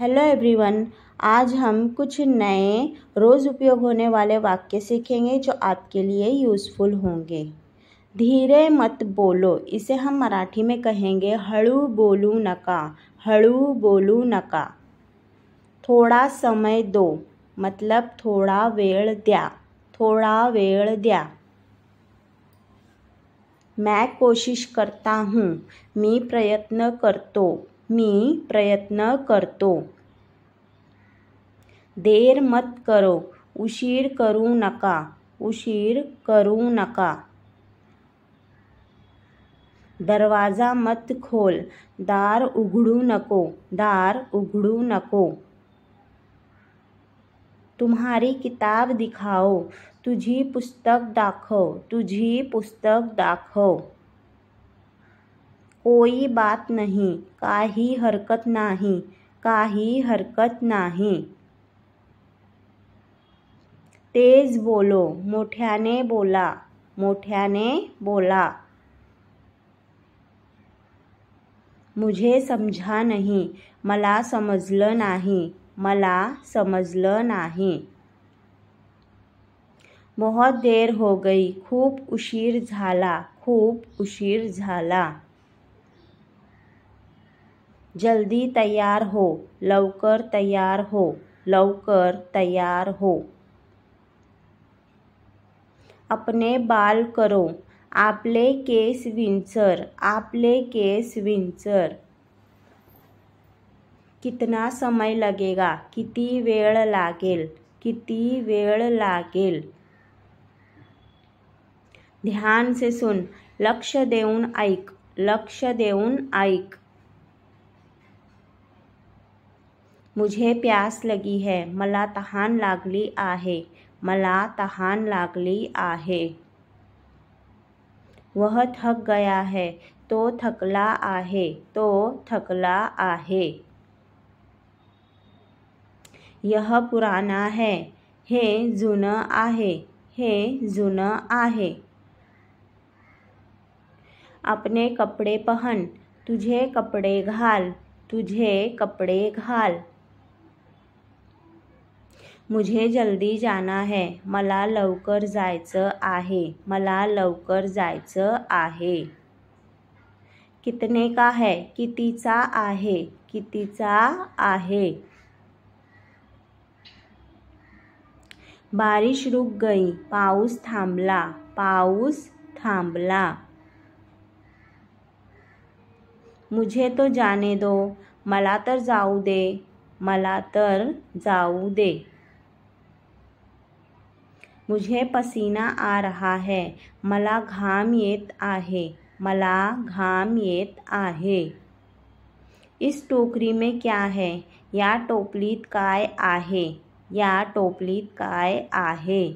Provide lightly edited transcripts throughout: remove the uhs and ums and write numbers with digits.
Hello everyone. आज हम कुछ नए रोज़ उपयोग होने वाले वाक्य सीखेंगे जो आपके लिए यूज़फुल होंगे। धीरे मत बोलो, इसे हम मराठी में कहेंगे हळू बोलू नका, हळू बोलू नका। थोड़ा समय दो, मतलब थोड़ा वेळ द्या, थोड़ा वेळ द्या। मैं कोशिश करता हूँ, मी प्रयत्न करतो, मी प्रयत्न करतो। देर मत करो, उशीर करू नका, उशीर करू नका। दरवाजा मत खोल, दार उघडू नको, दार उघडू नको। तुम्हारी किताब दिखाओ, तुझी पुस्तक दाखव, तुझी पुस्तक दाखव। कोई बात नहीं, काही हरकत नाही, काही हरकत नाही। तेज बोलो, मोठ्याने बोला, मोठ्याने बोला। मुझे समझा नहीं, मला समजलं नाही, मला समजलं नाही। बहुत देर हो गई, खूप उशीर झाला, खूप उशीर झाला। जल्दी तैयार हो, लवकर तैयार हो, लवकर तैयार हो। अपने बाल करो, आपले केस विंचर, आपले केस विंचर। कितना समय लगेगा, किती वेळ लागेल, किती वेळ लागेल। ध्यान से सुन, लक्ष देऊन ऐक, लक्ष देऊन ऐक। मुझे प्यास लगी है, मला तहान लागली आहे, मला तहान लागली आहे। वह थक गया है, तो थकला आहे, तो थकला आहे। यह पुराना है, हे जुनं आहे, हे जुनं आहे। अपने कपडे पहन, तुझे कपडे घाल, तुझे कपडे घाल। मुझे जल्दी जाना है, मला लवकर जायचं आहे, मला लवकर जायचं आहे। कितने का है, कितीचा आहे, कितीचा आहे। बारिश रुक गई, पाऊस थांबला, पाऊस थांबला। मुझे तो जाने दो, मला तर जाऊ दे, मला तर जाऊ दे। मुझे पसीना आ रहा है, मला घाम येत आहे, मला घाम येत आहे। इस टोकरी में क्या है, या टोपलीत काय आहे, या टोपलीत काय आहे।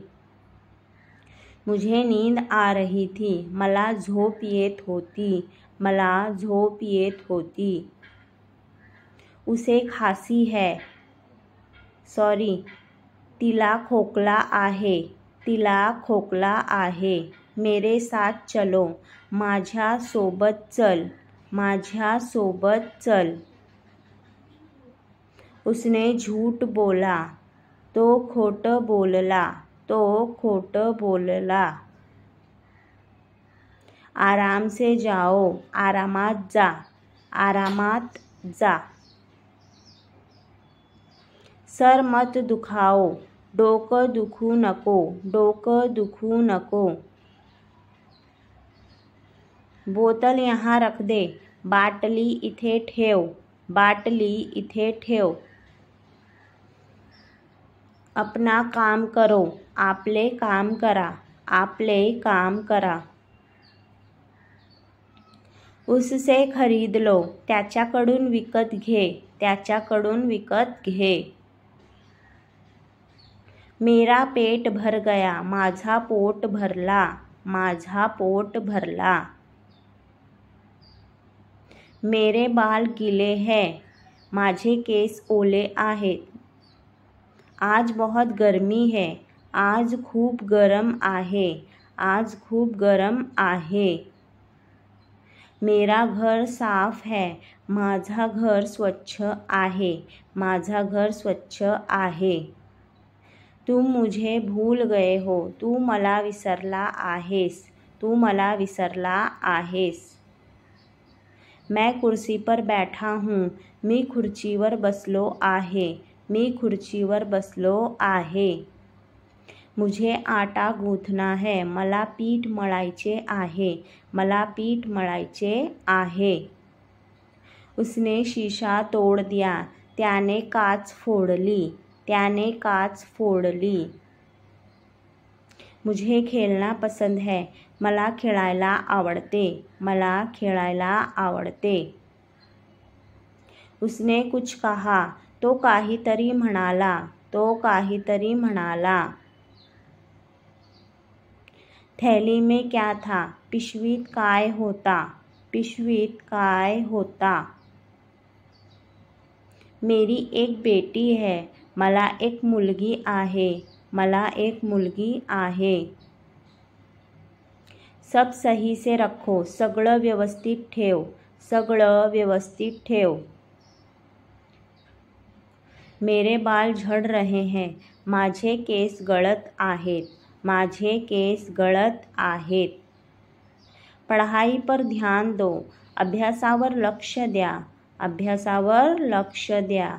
मुझे नींद आ रही थी, मला झोप येत होती, मला झोप येत होती। उसे खांसी है, सॉरी, तिला खोकला आहे, तिला खोकला आहे। मेरे साथ चलो, माझ्या सोबत चल, माझ्या सोबत चल। उसने झूठ बोला, तो खोटं बोलला, तो खोटं बोलला। आराम से जाओ, आरामात जा, आरामात जा। सर मत दुखाओ, डोकं दुखू नको, डोकं दुखू नको। बोतल यहाँ रख दे, बाटली इथे ठेव, बाटली इथे ठेव। अपना काम करो, आपले काम करा, आपले काम करा। उससे खरीद लो, त्याच्याकडून विकत घे, त्याच्याकडून विकत घे। मेरा पेट भर गया, माझा पोट भरला, माझा पोट भरला। मेरे बाल गीले हैं, माझे केस ओले आहेत। आज बहुत गर्मी है, आज खूप गरम आहे, आज खूप गरम आहे। मेरा घर साफ है, माझा घर स्वच्छ आहे, माझा घर स्वच्छ आहे. तुम मुझे भूल गए हो, तू मला विसरला आहेस, तू मला विसरला आहेस. मैं कुर्सी पर बैठा हूँ, मी खुर्चीवर बसलो आहे, मी खुर्चीवर बसलो आहे. मुझे आटा गूंथना है, मला पीठ मळायचे आहे, मला पीठ मळायचे आहे. उसने शीशा तोड़ दिया, त्याने काच फोडली, त्याने काच फोडली. मुझे खेळना पसंद है, मला खेळायला आवडते, मला खेळायला आवडते. उसने कुछ कहा, तो काहीतरी म्हणाला, तो काहीतरी म्हणाला. थैली में क्या था, पिशवीत काय होता, पिशवीत काय होता. मेरी एक बेटी है, मला एक मुलगी आहे, मला एक मुलगी आहे. सब सही से रखो, सगळं व्यवस्थित ठेव, सगळं व्यवस्थित ठेव. मेरे बाल झड़ रहे हैं, माझे केस गळत आहेत, माझे केस गळत आहेत. पढ़ाई पर ध्यान दो, अभ्यासावर लक्ष द्या, अभ्यासावर लक्ष द्या.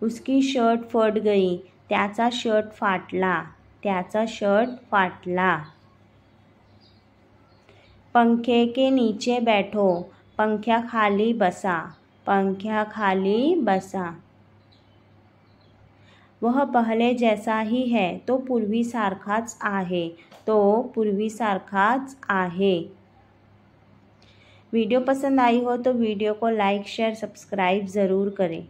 उसकी शर्ट फट गई, त्याचा शर्ट फाटला, त्याचा शर्ट फाटला. पंखे के नीचे बैठो, पंख्याखाली बसा, पंख्याखाली बसा. वह पहले जैसा ही है, तो पूर्वीसारखाच आहे, तो पूर्वीसारखाच आहे. वीडियो पसंद आई हो तो वीडियो को लाइक शेयर सब्सक्राइब ज़रूर करें.